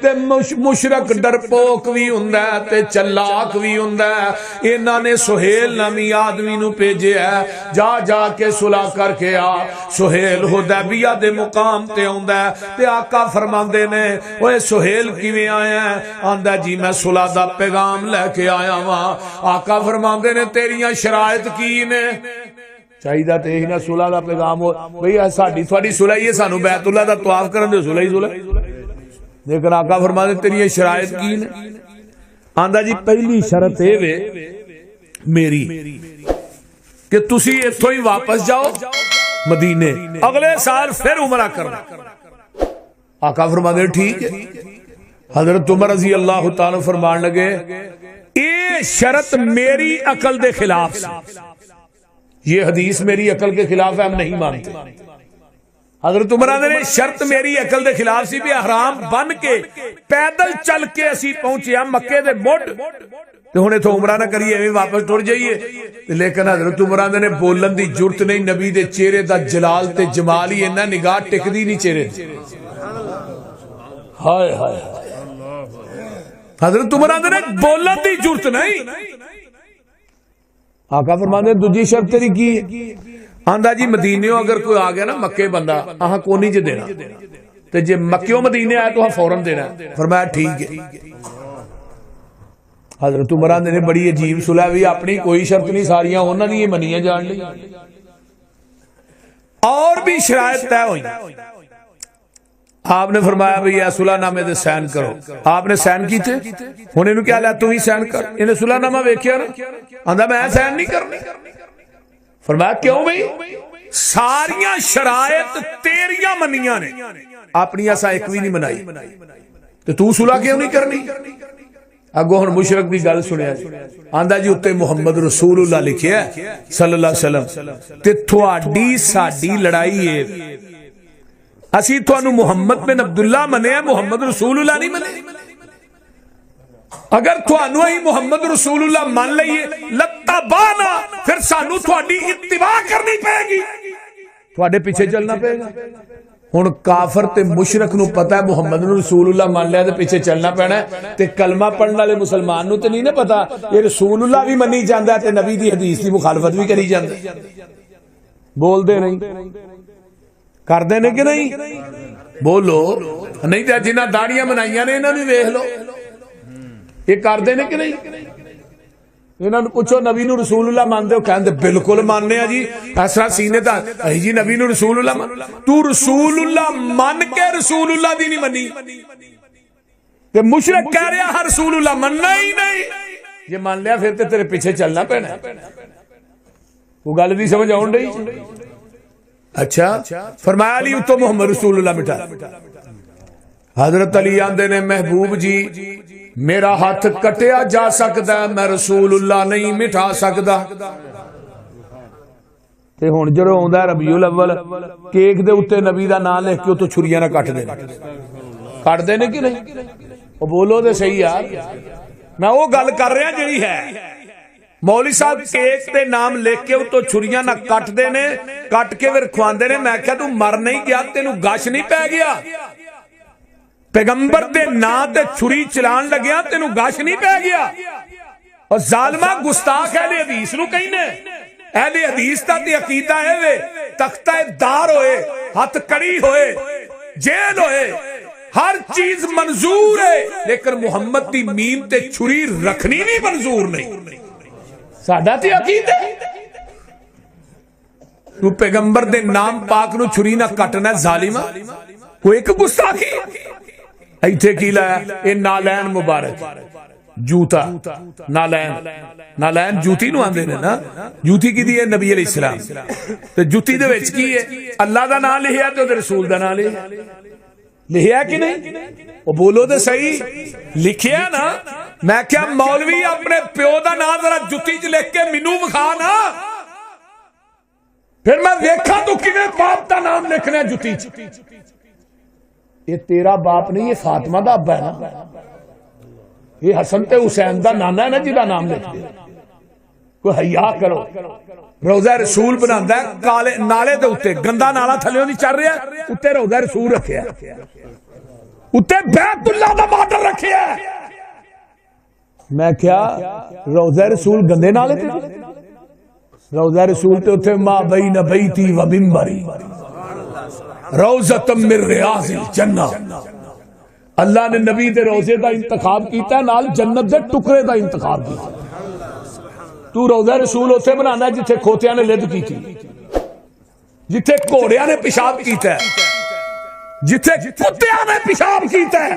تے مشرک ڈرپوک بھی ہوندا ہے تے چلاک بھی ہوندا ہے. انہاں نے سہیل نامی آدمی نو بھیجیا ہے جا جا کے صلح کر کے آ. سہیل حدیبیہ دے مقام تے آندا ہے تے آقا فرماندے نے اوے سہیل کیویں آیا ہے؟ آندا جی میں صلح دا پیغام لے کے آیا ہاں. آقا فرماندے نے تیریاں شرائط کی نے؟ چاہیے تے ہی نہ صلح دا پیغام ہو بھئی ساڈی تھوڑی صلح ہی ہے سانو بیت اللہ دا طواف کرن دے صلح ہی صلح. لیکن آقا فرماندے تیریاں شرائط کی نے؟ آندا جی پہلی شرط اے وے میری کہ تسی ایتھوں ہی واپس جاؤ مدینے اگلے سال پھر عمرہ کرنا. آقا فرماندے ٹھیک ہے. حضرت عمر رضی اللہ تعالی فرمان لگے یہ شرط میری عقل دے خلاف سے، یہ حدیث میری عقل کے خلاف ہے، ہم نہیں مانتے. حضرت عمر نے شرط میری عقل دے خلاف سی بھی احرام بن کے پیدل چل کے اسی پہنچے ہم مکے دے مڈ تے ہن ایتھوں عمرہ نہ کریے ایویں واپس ٹر جائیے. لیکن حضرت عمر نے بولن دی جرت نہیں. نبی دے چہرے دا جلال تے جمال ہی انہاں نگاہ ٹکدی نہیں چہرے. ہائے ہائے حضرت عمر نے بولن دی جرت نہیں. آقا فرماندے دوجی شرط تیری کی ہے؟ آندا جی مدینے اگر کوئی آ گیا نا مکے بندہ آہاں کونی چ دینا تے جے مکیوں مدینے آیا تو فوراً دینا. فرمایا ٹھیک ہے. حضرت عمر نے بڑی عجیب صلح بھی اپنی کوئی شرط نہیں ساریاں انہاں دی منیاں جان لی. اور بھی شرائط طے ہوئی. آپ نے فرمایا بھئی اے صلح نامے دے سائن کرو. آپ نے سائن کیتے. ہن اینو کیا لیا تو ہی سائن کر. انہیں صلح نامہ ویکھیا نا آندا میں سائن نہیں کرنی. فرمایا کیوں بھئی ساریاں شرائط تیریاں منیاں نے اپنی اسا ایک بھی نہیں منائی تے تو صلح کیوں نہیں کرنی. اگوں ہن مشرک دی گل سنیا جی. آندا جی اوتے محمد رسول اللہ لکھیا ہے صلی اللہ علیہ وسلم تے تھوڑی ساڈی لڑائی ہے اسی تھانوں محمد بن عبداللہ منے محمد رسول اللہ نہیں منے. اگر تھانوں ہی محمد رسول اللہ مان لئیے لتبانا پھر سانو تھوڑی اتباع کرنی پائے گی تھوڑے پیچھے چلنا پائے گا. ہن کافر تے مشرک نو پتہ ہے محمد رسول اللہ مان لیا تے پیچھے چلنا پینا ہے تے کلمہ پڑھن والے مسلمان نو تے نہیں نا پتا یہ رسول اللہ بھی منی جاندا ہے تے نبی دی حدیث دی مخالفت بھی کری جاندا ہے. بول دے نہیں کر دے نے کہ نہیں بولو نہیں تے جنہاں داڑیاں بنائیاں نے انہاں نو ویکھ لو یہ کر دے نے کہ نہیں. انہاں نو پوچھو نبی نو رسول اللہ مانتے ہو کہندے بالکل ماننے ہیں جی ایسا سینے تا جی نبی نو رسول اللہ مان. تو رسول اللہ مان کے رسول اللہ دی نہیں منی تے مشرک کہہ رہا ہر رسول اللہ مننا ہی نہیں. یہ مان لیا پھر تے تیرے پیچھے چلنا پینا. وہ گل دی سمجھ آن ڈئی. اچھا فرمایا علی تو محمد رسول اللہ مٹھا. حضرت علی آندے نے محبوب جی میرا ہاتھ کٹیا جا سکتا ہے میں رسول اللہ نہیں مٹھا سکتا. تے ہن جدوں آوندا ربیع الاول کیک دے اوتے نبی دا نام لکھ کے تو چھریاں نہ کٹ دے نے کہ نہیں. او بولو تے صحیح یار میں وہ گل کر رہا جڑی ہے. مولوی صاحب کیک تے نام لکھ کے تو چھریاں نہ کٹ دے نے کٹ کے پھر کھواندے نے. میں کہا تو مر نہیں گیا تینوں گش نہیں پے گیا پیغمبر دے نا تے چھری چلان لگیا تینوں گش نہیں پے گیا. اور ظالمہ گستاخ اہل حدیث نو کہیں نے اہل حدیث دا تے عقیدہ ہے وے تختہ دار ہوئے ہاتھ کڑی ہوئے جیل ہوئے ہر چیز منظور ہے لیکن محمد دی میم تے چھری رکھنی بھی منظور نہیں. ساڈا تے عقیدہ تو پیغمبر دے نام پاک نو چھری نہ کٹنا ظالمہ کوئی ایک گستاخی. ایتھے کی لایا اے نالین مبارک جوتا نالین جوتی نو آندے نے نا. جوتی کی دی ہے نبی علیہ السلام تے جوتی دے وچ کی ہے اللہ دا نام لکھیا تے رسول دا نام لکھیا کہ نہیں. او بولو تے صحیح لکھیا نا. میں کیا مولوی اپنے پیو دا نام ذرا جوتی چ لکھ کے مینوں وکھا نا پھر میں ویکھاں تو کیویں باپ دا نام لکھنا جوتی چ. یہ تیرا باپ نہیں یہ فاطمہ دا ابا ہے نا. یہ حسن تے حسین دا نانا ہے نا جدا نام لکھتے. کوئی حیا کرو. روضہ رسول بناندا ہے کالے نالے دے اوتے گندا نالا تھلیوں نہیں چل رہا اوتے روضہ رسول رکھیا. اتنے بیت اللہ دا بارڈر رکھیا ہے. میں کیا روضہ رسول گندے نالے تے روضہ رسول تے اتنے ما بین بیتی و منبری روضۃ من ریاض الجنہ. اللہ نے نبی دے روزے دا انتخاب کیتا ہے نال جنت دے ٹکرے دا انتخاب کیتا. تو روضہ رسول اتنے بنانا ہے جتھے کھوتیاں نے لد کی تھی, جتھے گھوڑیاں نے پیشاب کیتا ہے, جتھے کتیاں نے پیشاب کیتا ہے.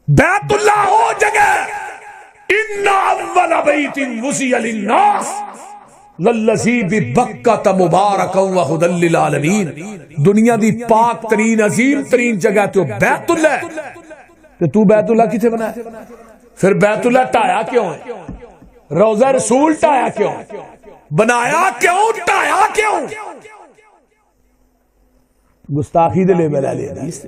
بیت اللہ وہ جگہ ان اول بیت وسع للناس للذی ببکۃ مبارکا وہدی للعالمین. دنیا دی پاک ترین عظیم ترین جگہ تو بیت اللہ ہے. تو تو بیت اللہ کتنے بنایا؟ پھر بیت اللہ ٹایا کیوں ہے؟ روضہ رسول ٹایا کیوں؟ بنایا کیوں؟ ٹایا کیوں؟ گستاخی دے لیبل ہے حدیث.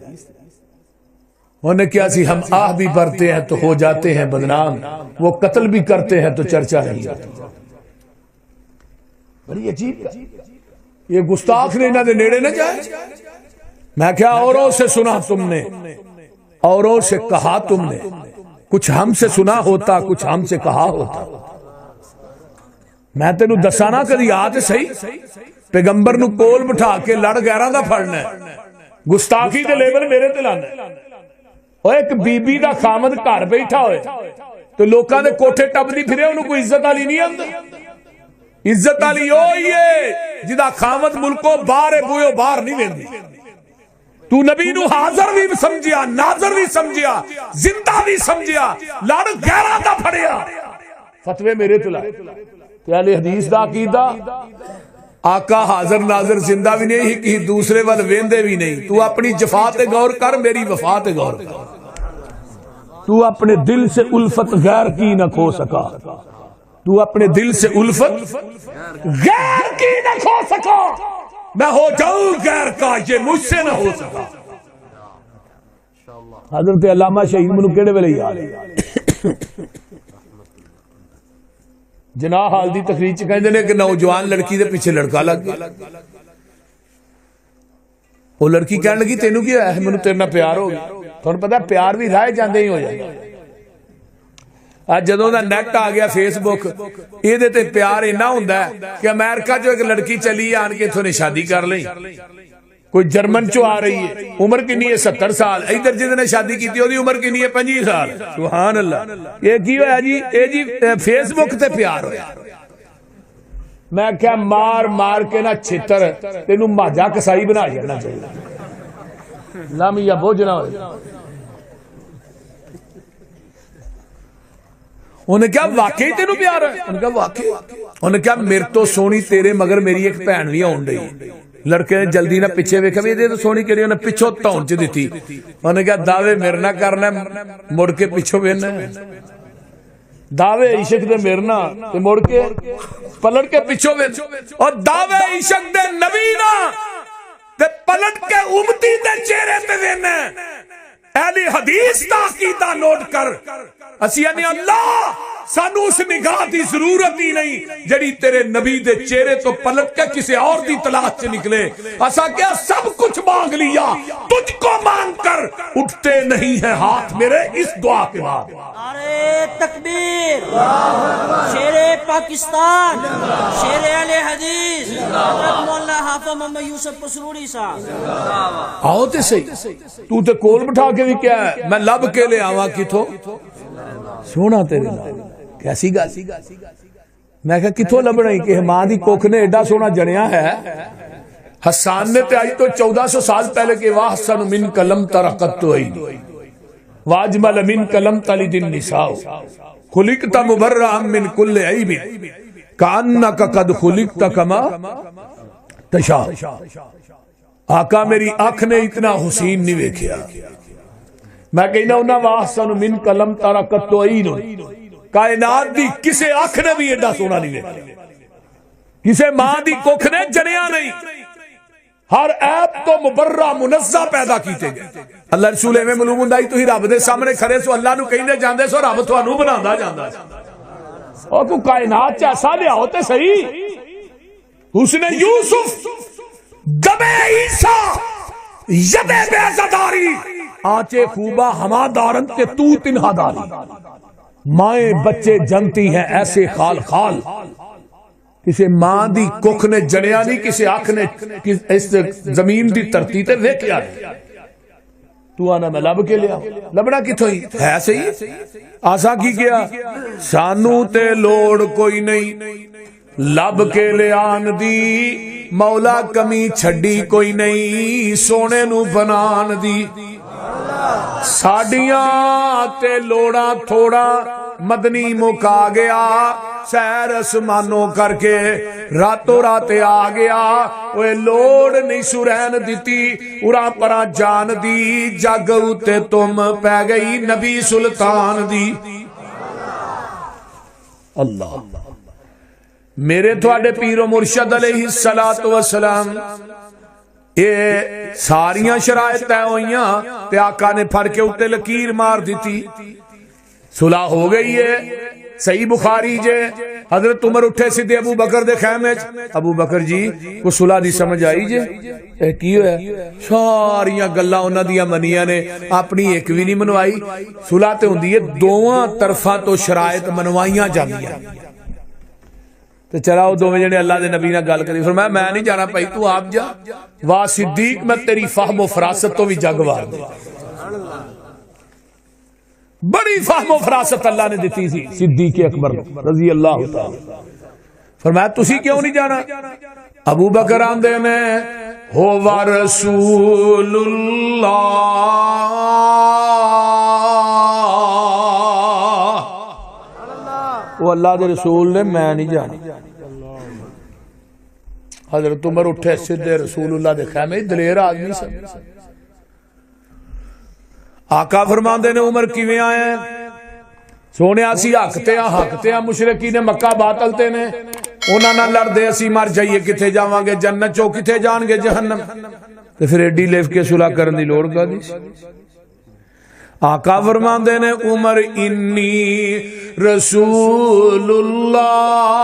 انہوں نے کیا سی ہم آہ بھی بھرتے ہیں تو ہو جاتے ہیں بدنام, وہ قتل بھی کرتے ہیں تو چرچا نہیں آتی. بڑی عجیب یہ گستاخ نے انہوں نے نیڑے نہ جائے. میں کیا اوروں سے سنا تم نے, اوروں سے کہا تم نے, کچھ ہم سے سنا ہوتا کچھ ہم سے کہا ہوتا. میں تینوں دسانا کدی آ تے صحیح پیغمبر نو کول بٹھا کے لڑ گیراں دا پھڑنا ہے, گستاخی دے لیبل میرے تے لانا ہے. او ایک بی بی دا خامد گھر بیٹھا ہوئے تو لوکاں دے کوٹھے ٹپدی پھرے انہوں کوئی عزت والی نہیں آندا. عزت والی ہوئی ہے جدا خامد ملکوں باہر بوئے باہر نہیں ویندی. تو نبی نو حاضر بھی سمجھیا, ناظر بھی سمجھیا, زندہ بھی سمجھیا, لڑ گیراں دا پھڑیا. فتوے میرے تے لائے. اہل حدیث دا عقیدہ آقا حاضر ناظر زندہ بھی نہیں, کسی دوسرے وال ویندے بھی نہیں. تو اپنی جفا تے غور کر, میری وفا تے غور کر. تو اپنے دل سے الفت غیر کی نہ کھو سکا, تو اپنے دل سے الفت غیر کی نہ کھو سکا. میں ہو جاؤں غیر کا, یہ مجھ سے نہ ہو سکا. حضرت علامہ شہید منو کیڑے ویلے یاد جناح حال دی تقریر چ کہندے نے کہ نوجوان لڑکی دے پیچھے لڑکا لگ گیا. وہ لڑکی کہنے لگی تینوں کی ہے؟ مینوں تیرے نال پیار ہو گیا. تھانوں پتہ ہے پیار بھی رائے جاندے ہی ہو جائے. اج جدوں دا نیٹ آ گیا فیس بک, اے دے تے پیار اینا ہوندا ہے کہ امریکہ جو ایک لڑکی چلی آن کے اتھوں نے شادی کر لئی. کوئی جرمن چو آ رہی ہے, عمر کنی ہے 70 سال. ادھر جس نے شادی کی تھی وہ عمر کنی ہے 25 سال. سبحان اللہ. یہ کی ہویا جی؟ اے جی فیس بک تے پیار ہویا. میں کیا مار مار کے نہ چھتر تینوں ماجا کسائی بنا جانا چاہیے. لامی یا بوجھ نہ ہو. انہیں کیا واقعی تینوں پیار ہے؟ انہیں کیا واقعی. انہیں کیا میرے تو سونی تیرے مگر میری ایک بہن بھی آن رہی. لڑکے نے جلدی نہ پیچھے ویکھا بھی دے تو سونی کہڑی, انہیں پچھوں تون چ دیتی. انہیں کیا دعوے میرے نہ کرنا, مڑ کے پیچھوں وینا, دعوے عشق دے میرے نہ تے مڑ کے پلٹ کے پیچھوں وینا, اور دعوے عشق دے نبی نہ تے پلٹ کے امتی دے چہرے تے وینا. اہل حدیث دا عقیدہ نوٹ کر. اسی نے اللہ سانو اس نگاہ دی ضرورت ہی نہیں جڑی تیرے نبی دے چہرے تو پلٹ کے کسی اور دی تلاش سے نکلے. اسا کیا سب کچھ مانگ لیا, تجھ کو مانگ کر اٹھتے نہیں ہیں ہاتھ میرے اس دعا کے بعد. نعرہ تکبیر, شیر پاکستان, شیر اہل حدیث حضرت مولانا حافظ محمد یوسف پسروری صاحب. آؤ تے صحیح. تو تے کول بٹھا کے بھی کیا ہے میں لب کے لے آواں کتھوں سونا تیرے نال. کیسی گل. میں کہا کتھوں لبنا ہی کہ ماں دی کوکھ نے ایڈا سونا جنیا ہے. حسان نے تے آئی تو 1400 سال پہلے کہ واہ حسن من کلم ترقت تو آئی واجمل من کلم تلد النساء خلقت مبرئا من کل عیب کانک قد خلقت کما تشاء. آقا میری آنکھ نے اتنا حسین نہیں ویکھیا. میں کہنا انہا واحسن من کلم ترقت تو آئی کائنات دی کسے آنکھ نے بھی ایڈا سونا نہیں ویکھیا, کسے ماں دی کوکھ نے جنیا نہیں. ہر عیب تو مبرہ منزہ پیدا کیتے گئے. اللہ رسول میں معلوم ہوندا ہی تو ہی رب دے سامنے کھڑے سو اللہ نو کہندے جاندے سو رب تھانوں بناندا جاندا. اور کو کائنات چ ایسا لیا ہوتے صحیح. حسن یوسف دبے عیسیٰ یدے بیزداری آنچے خوبا ہما دارن کہ تو تنہا داری، مائیں بچے جنتی ہیں ایسے خال خال، کسی ماں دی ککھ نے جنیا نہیں، کسی آنکھ نے اس زمین دی ترتی تے ویکھیا نہیں، تو آنا میں لب کے لیا، لبنا کتھوں ہی ہے صحیح آسا کی کیا، سانو تے لوڑ کوئی نہیں لب کے لے آن دی، مولا کمی چھڑی کوئی نہیں سونے نو بنان دی، ساڑیاں تے لوڑا تھوڑا مدنی مکا گیا، سیر اسمانوں کر کے راتوں رات آ گیا، اوے لوڑ نہیں سرین دیتی اُرا پرا جان دی، جگ اُتے تم پہ گئی نبی سلطان دی۔ اللہ میرے تھوڑے پیر و مرشد علیہ السلام یہ ساریاں شرائط ہے ہوئیاں تے آقا نے پھڑ کے اُتے لکیر مار دیتی، صلح ہو گئی ہے۔ صحیح بخاری جے حضرت عمر اٹھے سیدھے ابو بکر دے خیمے ابو بکر جی کو صلح دی سمجھ آئی جے اے کی ہویا، ساریاں گلاں انہاں دیاں منیاں نے اپنی ایک بھی نہیں منوائی، صلح تے ہوندی ہے دوواں طرفاں تو شرائط منوائیاں جاندیاں، تو چلاؤ دوویں جنے اللہ دے نبی نال گل کری، فرمایا میں نہیں جانا پئی تو آپ جا، واہ صدیق میں تیری فہم و فراست تو بھی جگ وار دے، بڑی فہم و فراست اللہ نے دیتی تھی صدیق اکبر رضی اللہ تعالی، فرمایا تسی کیوں نہیں جانا؟ ابو بکر آندے نے ہو رسول اللہ، وہ اللہ دے رسول نے میں نہیں جانا۔ حضرت عمر اٹھے سیدھے رسول اللہ دے خیمے، دلیر آدمی سب، آقا فرماندے نے عمر کیویں آئے ہیں؟ سونے اسی حق تے ہاں مشرکی نے مکہ باطل تے نے انہاں نال لڑدے اسی مر جائیے کتے جاواں گے جنت چو کتے جان گے جہنم، تے پھر ایڈی لیف کے صلح کرن دی لوڑ کدی؟ آقا فرماندے نے عمر انی رسول اللہ،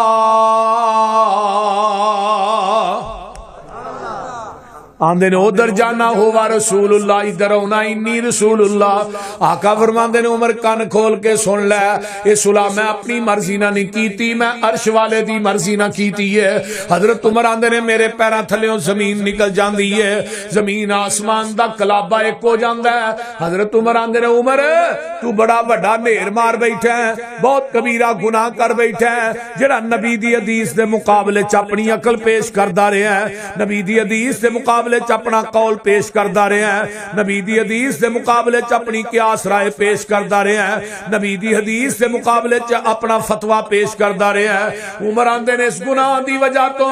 آندے نے ادھر جانا ہوا رسول اللہ، ادھر ہونا انی رسول اللہ۔ آقا فرماندے نے عمر کان کھول کے سن لے، یہ صلح میں اپنی مرضی نہ نہیں کیتی، میں عرش والے دی مرضی نہ کیتی ہے۔ حضرت عمر آندے نے میرے پیراں تھلیوں زمین نکل جاندی ہے، زمین آسمان دا کلابہ ایک ہو جاندا ہے۔ حضرت عمر آندے نے عمر تو بڑا بڑا نیر مار بیٹھا ہے، بہت کبیرہ گناہ کر بیٹھا ہے، جڑا نبی دی حدیث دے مقابلے چ اپنی عقل پیش کردا رہا ہے، نبی دی حدیث دے مقابلے چ اپنا قول پیش کردا رہا ہے، نبی دی حدیث دے مقابلے چ اپنی قیاس رائے پیش کردا رہا ہے، نبی دی حدیث دے مقابلے چ اپنا فتویٰ پیش کردا رہا ہے۔ عمر آندے نے اس گناہ دی وجہ تو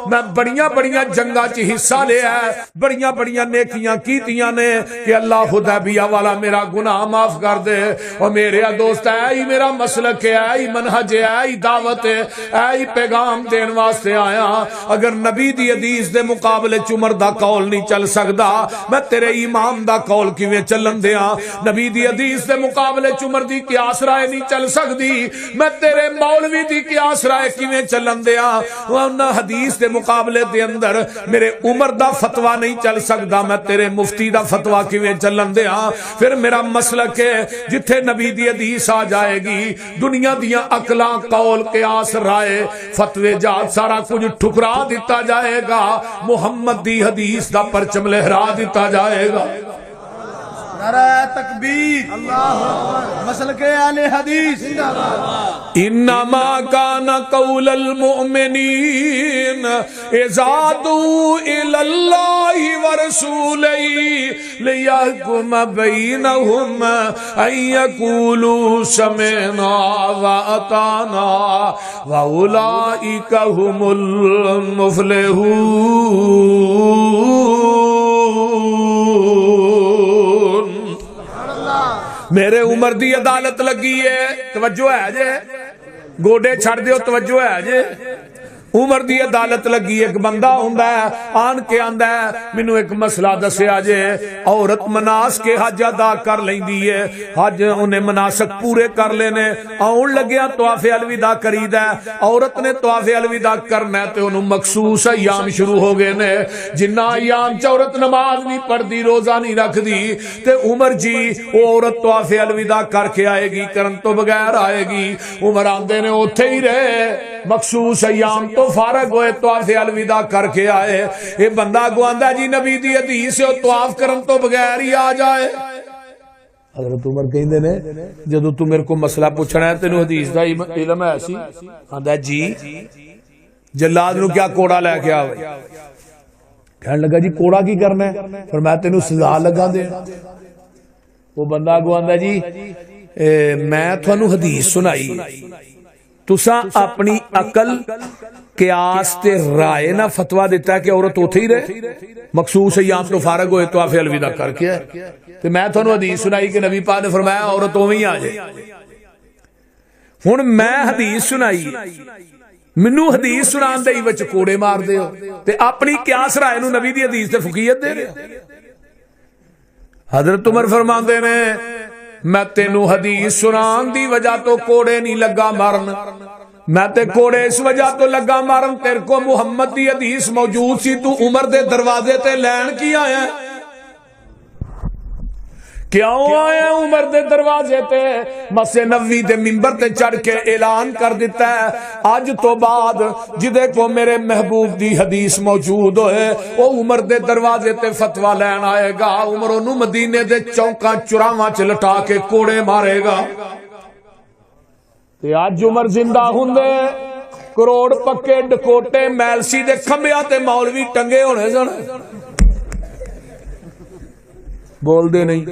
میں بڑیاں بڑیاں جنگاں چ حصہ لیا ہے، بڑیاں بڑیاں نیکیاں کیتیاں نے کہ اللہ حدیبیہ والا میرا گناہ معاف کر دے۔ اور میرے دوست اے ہی میرا مسلک ہے، اے ہی منہج ہے، اے ہی دعوت ہے، اے ہی پیغام دین واسطے آیا۔ اگر نبی دی حدیث دے مقابلے چ عمر دا قول نہیں چل سکدا، میں تیرے امام دا قول کیویں چلن دیاں؟ نبی دی حدیث دے مقابلے چ عمر دی قیاس رائے نہیں چل سکدی، میں تیرے مولوی دی قیاس رائے کیویں چلن دیاں؟ انہاں حدیث دے مقابلے دے اندر میرے عمر دا فتویٰ نہیں چل سکدا، میں تیرے مفتی دا فتویٰ کیویں چلن دیاں؟ پھر میرا مسلک ہے جتھے نبی دی حدیث آ جائے گی، دنیا دیاں عقلاں قول قیاس رائے فتوے جات سارا کچھ ٹھکرا دیتا جائے گا، محمد دی حدیث دا پرچم لہرا دیتا جائے گا۔ نعرہ تکبیر، اللہ اکبر، مسلک اہل حدیث، انما کان قول المؤمنین اذا دعوا الی اللہ ورسولہ لیحکم بینہم ان یقولوا سمعنا واطعنا واولئک هم المفلحون۔ میرے عمر دی عدالت لگی ہے، توجہ ہے جے، گوڈے چھڑ دیو، توجہ ہے جے، عمر دی عدالت لگی، ایک بندہ ہوندا ہے آن کے آندا ہے مینوں ایک مسئلہ دسیا جے، عورت مناس کے حج ادا کر لیندی ہے، حج انہیں مناسک پورے کر لینے، آن لگیا طواف الوداع کریدا ہے، عورت نے طواف الوداع کرنا ہے تے انہوں مخصوص ایام شروع ہو گئے نے، جنہ ایام چ عورت نماز نہیں پڑھدی، روزہ نہیں رکھ دی، تے عمر جی وہ عورت طواف الوداع کر کے آئے گی، کرن تو بغیر آئے گی۔ عمر آندے نے اوتھے ہی رہے، مخصوص ایام تو فارغ ہوئے، طواف الوداع کر کے آئے۔ یہ بندہ گواندا جی نبی دی حدیث ہے طواف کرن تو بغیر ہی آ جائے۔ حضرت عمر کہندے نے جدوں تو میرے کو مسئلہ پوچھنا ہے تینوں حدیث دا علم ہے سی؟ آندا جی جلاد نو کیا کوڑا لے کے آوے؟ کہنے لگا جی کوڑا کی کرنا ہے؟ فرمایا تینوں سزا لگا دے۔ وہ بندہ گواندا جی میں تھانوں حدیث سنائی، تساں اپنی عقل قیاس تے رائے نہ فتوا دیتا ہے کہ عورت اوتھے ہی رہے، مخصوص ایام تو فارغ ہوئے طواف الوداع کر کے آئے، تے میں تھانوں حدیث سنائی کہ نبی پاک نے فرمایا عورت اوویں ہی آ جائے۔ ہن میں حدیث سنائی، مینوں حدیث سنان دے وچ کوڑے مار دے ہو تے اپنی قیاس رائے نو نبی دی حدیث تے فقیہت دے رہے۔ حضرت عمر فرماندے نے میں تینوں حدیث سنان دی وجہ تو کوڑے نہیں لگا مارن، میں تے کوڑے اس وجہ تو لگا مارن تیرے کو محمد دی حدیث موجود سی، تو عمر دے دروازے تے لین کی آیا ہے؟ کیوں آیا عمر دے دروازے تے؟ مسجد نبوی دے منبر تے چڑھ کے اعلان کر دیتا ہے اج تو بعد جدے کو میرے محبوب دی حدیث موجود ہوئے وہ عمر دے دروازے تے فتوی لین آئے گا، عمر انہوں مدینے دے چوکاں چراواں چ لٹا کے کوڑے مارے گا۔ تے اج عمر زندہ ہوندے کروڑ پکے ڈکوٹے میلسی دے کھمبیاں تے مولوی ٹنگے ہونے سن۔ بول دے نہیں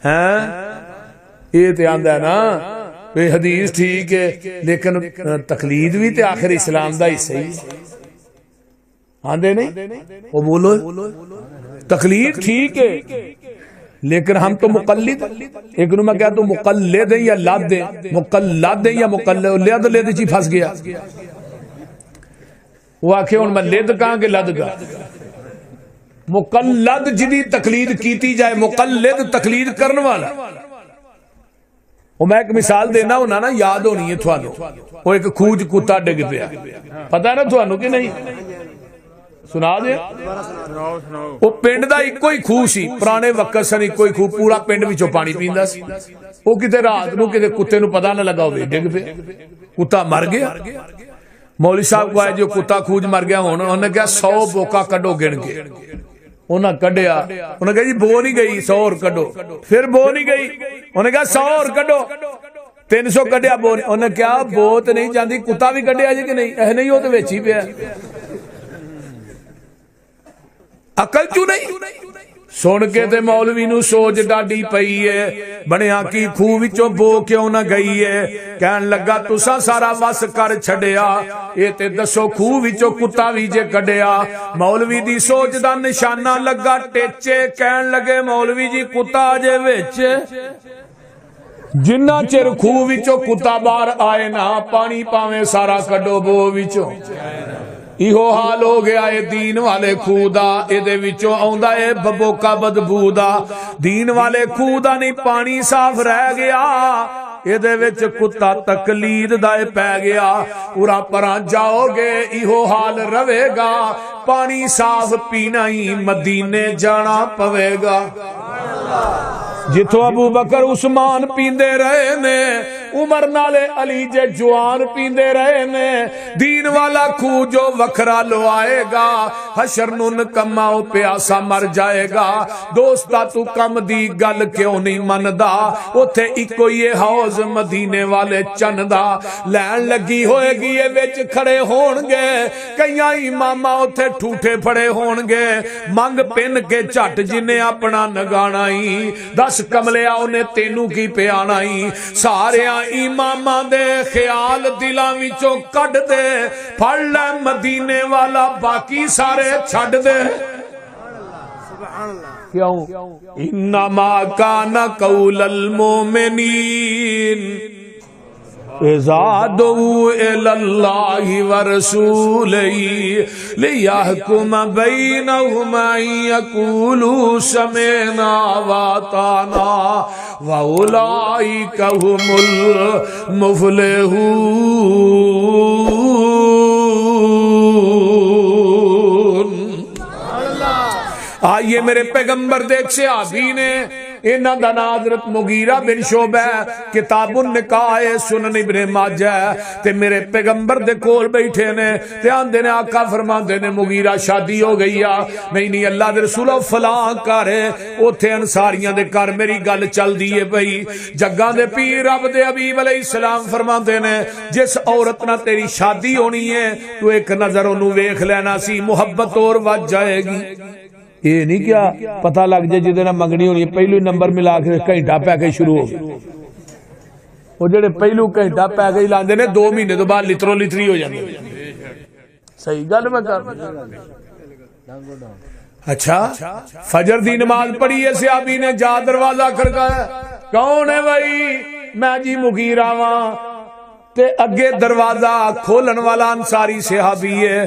ہیں؟ یہ تے آندا ہے نا بے حدیث ٹھیک ہے لیکن تقلید بھی تے آخر اسلام دا حصہ ہی آندے نہیں؟ وہ بولو تقلید ٹھیک ہے لیکن ہم تو مقلد، ایک نو میں کہا تو مقلد ہیں یا لد ہیں، مقلد ہیں یا مقلد، لد چی پھنس گیا، وہ آکھے ان میں لد کہاں کہ لد گا۔ مقلد جدی تقلید کیتی جائے، مقلد تقلید کرن والا۔ وہ میں ایک مثال دینا ہونا نا، یاد ہونی ہے تھوانو، وہ ایک کھوج کتا ڈگ پیا، پتہ ہے نا تھوانو کہ نہیں؟ سنا دے وہ پنڈ دا ایک کوئی خوہ سی، پرانے وقت سن ایک کوئی خوہ، پورا پنڈ وچوں پانی پیندا سی، وہ کتے رات نو کتے کتے نو پتہ نہ لگا ہوئے ڈگ پیا، کتا مر گیا۔ مولوی صاحب کو آئے جو کتا کھوج مر گیا ہونا، انہوں نے کہا 100 بوکا کڈو گن کے، انہاں کڈیا، انہوں نے کہا جی بو نہیں گئی 100 اور کڈو، پھر بو نہیں گئی، انہوں نے کہا 100 اور کڈو، 300 کڈیا بو نہیں، انہوں نے کہا بو تو نہیں جاندی کتا بھی کڈیا جی کہ نہیں؟ اے نہیں ہو تو ویچ ہی پیا، عقل چوں نہیں؟ سن کے تے مولوی نو سوچ ڈاڈی پئی ہے، بنیا کی خوہ وچوں بو کیوں نہ گئی ہے؟ کہن لگا تساں سارا وس کر چھڈیا، اے تے دسو خوہ وچوں کتا وی جے کڈیا۔ مولوی دی سوچ دا نشانہ لگا ٹیچے، کہن لگے مولوی جی کتا جے وچ، جنہ چر خوہ وچوں کتا باہر آئے نا پانی پاویں سارا کڈو بو وچوں۔ ایہو حال ہو گیا اے دین والے خوہ دا، اے دے وچوں آوندا اے ببوکا بدبو دا، دین والے خوہ دا نہیں پانی صاف رہ گیا، اے دے وچ کتا تقلید دا پی گیا، پورا پراں جاؤ گے ایہو حال رہے گا، پانی صاف پینا ہی مدینے جانا پوے گا۔ جتوں ابو بکر عثمان پیندے رہے نے، عمر نالے علی جے جوان پیندے رہے نے، دین والا خوہ جو وکھرا لو آئے گا، حشر نو نکما او پیاسا مر جائے گا۔ دوستا تو کم دی گل کیوں نہیں مندا، اوتھے اکو یہ حوض مدینے والے چندا، لین لگی ہوئے گی یہ وچ کھڑے ہون گے، کئیاں اماماں اوتھے ٹھوٹے پھڑے ہون گے، منگ پن کے جھٹ جنے اپنا نگانا ہی، دس کملیا انہیں تینوں کی پیانا ہی، سارے اماماں دے خیال دلاں وچوں کڈ دے، پڑھ لے مدینے والا باقی سارے چھڈ دے۔ کیوں؟ انما کان قول المومنین اذا دعوا الی اللہ ورسولہ لیحکم بینہم ان یقولوا سمعنا واطعنا واولئک هم المفلحون۔ آئیے میرے پیغمبر دیکھ صحابی نے انہاں دا نام حضرت مغیرہ بن شعبہ کتاب النکاح سنن ابن ماجہ تے میرے پیغمبر دے کول بیٹھے نے تے آندے نے آقا فرماندے نے مغیرہ شادی ہو گئی آ نہیں اللہ دے رسول فلاں گھر اوتھے انصاریاں دے گھر میری گل چل دی ہے بھئی جگاں دے پیر رب دے حبیب علیہ السلام فرماندے نے جس عورت نہ تیری شادی ہونی ہے تو ایک نظر اونوں ویکھ لینا سی محبت اور ود جائے گی۔ یہ نہیں کیا پتہ لگ جائے جدے نہ منگنی ہونی پہلو نمبر ملا کے گھنٹہ پہ کے شروع ہو گئے وہ جڑے پہلو گھنٹہ پہ کے لاندے نے 2 مہینے تو بعد لترو لتری ہو جاندے۔ صحیح گل میں کر اچھا فجر دی نماز پڑھی ہے صحابی نے جا دروازہ کھڑکایا کون ہے بھائی میں جی مغیرہ ہاں تے اگے دروازہ کھولن والا انصاری صحابی ہے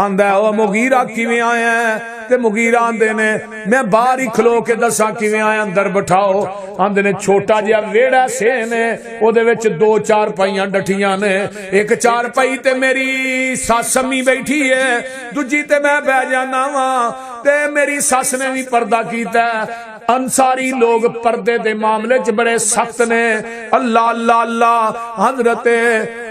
آندا ہے او مغیرہ کیویں آیا ہے تے مغیرہ آندے نے میں باہر ہی کھلو کے دساں کیویں آیا اندر بٹھاؤ آندے نے چھوٹا جہا ویڑا سے نے او دے وچ 2 چارپائیاں ڈٹھیاں نے ایک چارپائی تے میری ساس امی بیٹھی ہے دوجی تے میں بیٹھ جانا وا تے میری ساس نے بھی پردہ کیتا ہے۔ انصاری لوگ پردے دے معاملے چ بڑے سخت نے اللہ اللہ اللہ حضرت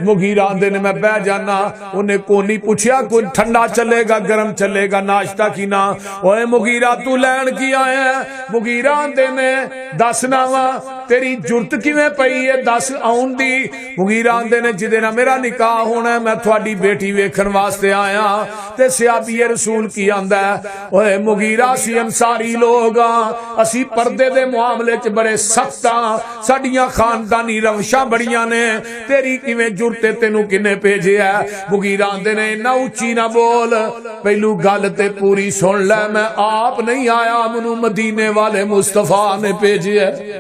مغیرہ دے نے میں بیٹھ جانا انہیں کو نہیں پوچھیا کوئی ٹھنڈا چلے گا گرم چلے گا ناشتہ کی نہ اوے مغیرہ تو لین کی آیا ہے مغیرہ دے نے دسنا وا تیری جرت کیویں پئی ہے دس آن دی مغیرہ دے نے جدے نہ میرا نکاح ہونا ہے میں تھوڑی بیٹی ویکھن واسطے آیا تے صحابی رسول کی آندا ہے اوے مغیرہ سی انصاری لوگ اسی پردے دے معاملے چ بڑے سخت ہاں ساڈیاں خاندانی روشاں بڑیاں نے تیری کیویں جرتے تینوں کنے بھیجیا ہے مغیرہ دے نے نہ اونچی نہ بول پہلو گل تے پوری سن لے میں آپ نہیں آیا منو مدینے والے مصطفیٰ نے بھیجیا ہے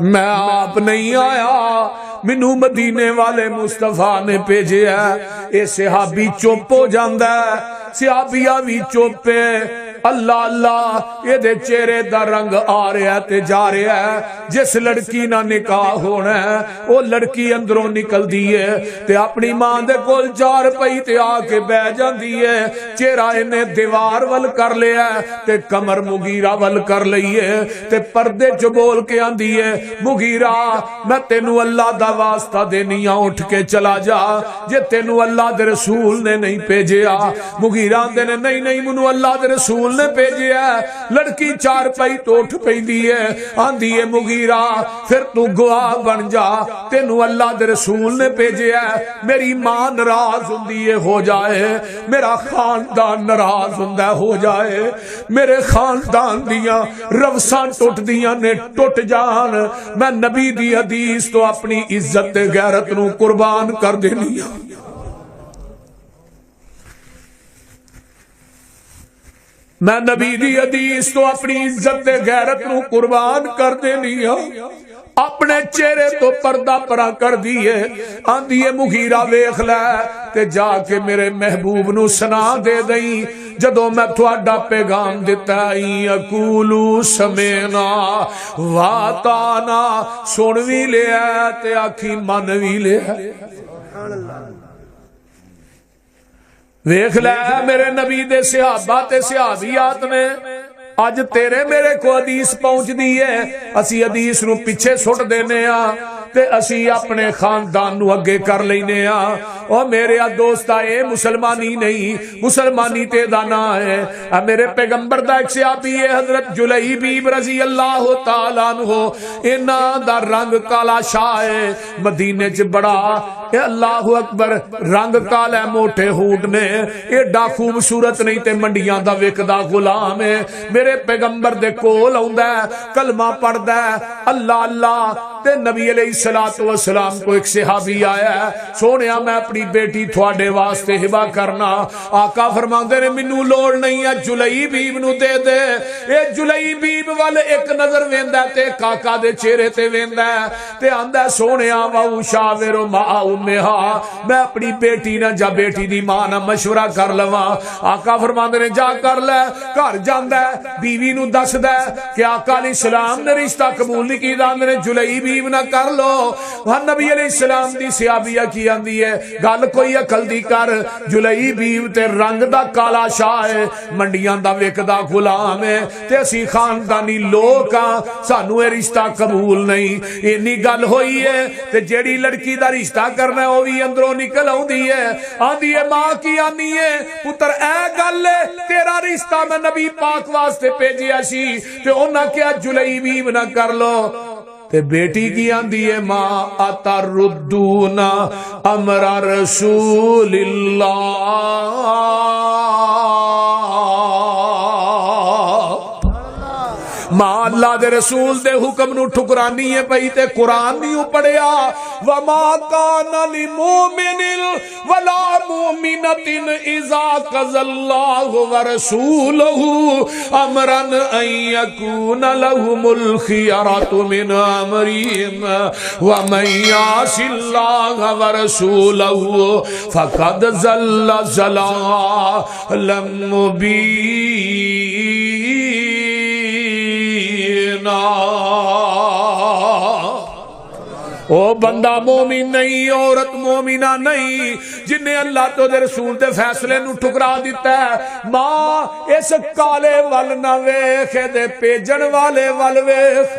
میں آپ نہیں آیا مینوں مدینے والے مصطفیٰ نے بھیجیا ہے۔ اے صحابی چپ ہو جاندا ہے صحابیہ بھی چپ ہے اللہ اللہ یہ دے چہرے دا رنگ آ رہا ہے تے جا رہا ہے جس لڑکی نہ نکاح ہونا ہے وہ لڑکی اندروں نکل دی ہے تے اپنی ماں دے کول 4 پئی تے آ کے بہ جاندی ہے چہرہ انہیں دیوار ول کر لیا ہے تے کمر مغیرہ ول کر لئی ہے تے پردے چ بول کے آندی ہے مغیرہ میں تینوں اللہ دا واسطہ دینی ہاں اٹھ کے چلا جا جے تینوں اللہ دے رسول نے نہیں بھیجیا مغیرہ دے نے نہیں منو اللہ دے رسول نے بھیجیا لڑکی 4 پئی تو اٹھ پیندی ہے آندی ہے مغیرہ پھر تو گواہ بن جا تینوں اللہ دے رسول نے بھیجیا میری ماں ناراض ہوندی ہے ہو جائے میرا خاندان ناراض ہوندا ہو جائے میرے خاندان دیاں روساں ٹوٹ دیاں نے ٹوٹ جان میں نبی دی حدیث تو اپنی عزت تے غیرت نو قربان کر دینی ہاں میں نبی دی حدیث تو اپنی عزت تے غیرت نو قربان کر دینی ہاں اپنے چہرے تو پردہ پرا کر دیے آندی ہے مغیرہ ویکھ لے تے جا کے میرے محبوب نو سنا دے دئی جدوں میں تھوڑا پیغام دیتا یقولو سمینا واتانا سن وی لیا تے آکھی من وی لیا ویکھ لے میرے نبی دے صحابہ تے صحابیات نے اج تیرے میرے کو حدیث پہنچ دی ہے اسی حدیث نو پیچھے سٹ دینے ہاں تے اسی اپنے خاندان نو اگے کر لینے ہاں او میرے دوستا اے مسلمانی نہیں مسلمانی تے دانا ہے میرے پیغمبر دا ایک صحابی ہے حضرت جلیبیب رضی اللہ تعالیٰ عنہ انہاں دا رنگ کالا شاہ ہے مدینے چ بڑا اے اللہ اکبر رنگ کالا موٹے ہونٹ نے ایڈا خوبصورت نہیں تے منڈیاں دا وکدا غلام ہے میرے پیغمبر دے کول آوندا ہے کلمہ پڑھدا ہے اللہ اللہ تے نبی علیہ الصلوۃ والسلام کو ایک صحابی آیا ہے سونیا میں اپنی اپنی بیٹی تھوڑے واسطے ہبا کرنا. آقا فرماندے نے مینوں لوڑ نہیں ہے, جلئی بیب نو دے دے. اے جلئی بیب والے ایک نظر ویندا تے کاکا دے چہرے تے ویندا تے آندا سونیا وا شاور ما امھا, میں اپنی بیٹی نہ جا بیٹی دی ماں نہ مشورہ کر لواں. آقا فرماندے نے جا کر لے. گھر جاندا بیوی نو دسدا کہ آقا علیہ السلام نے رشتہ قبول نہیں کیتا, نے جلئی بیب نہ کر لو. ہاں نبی علیہ السلام دی صحابیہ کی آندی ہے گل کوئی عقل دی کر, جلئی بیب تے رنگ دا کالا شاہ ہے, منڈیاں دا وکدا غلام ہے تے اسی خاندانی لوگ ہاں, سانو اے رشتہ قبول نہیں. اینی گل ہوئی ہے تے جیڑی لڑکی دا رشتہ کرنا ہے او وی اندروں نکل آندی ہے, آندی ہے ماں کی آنی ہے پتر اے گل ہے تیرا رشتہ میں نبی پاک واسطے بھیجیا سی تے انہاں کیا جلئی بیب نہ کر لو. تے بیٹی کی آندی ہے ماں اتردون امر رسول اللہ, ماں اللہ دے رسول دے حکم نو ٹھکرانی ہے پئی تے قرآن نہیں پڑھیا. وما کان للمؤمن ولا مؤمنۃ اذا قضى اللہ ورسولہ امرا ان یکون لهم الخیرۃ من امرہم ومن یعص اللہ ورسولہ فقد ضل ضلالا مبینا. او بندہ مومن نہیں, عورت مومنہ نہیں جن نے اللہ تو دے رسول دے فیصلے نو ٹھکرا دیتا ہے. ماں اس کالے ول نہ ویکھ دے پیجن والے ول ویکھ.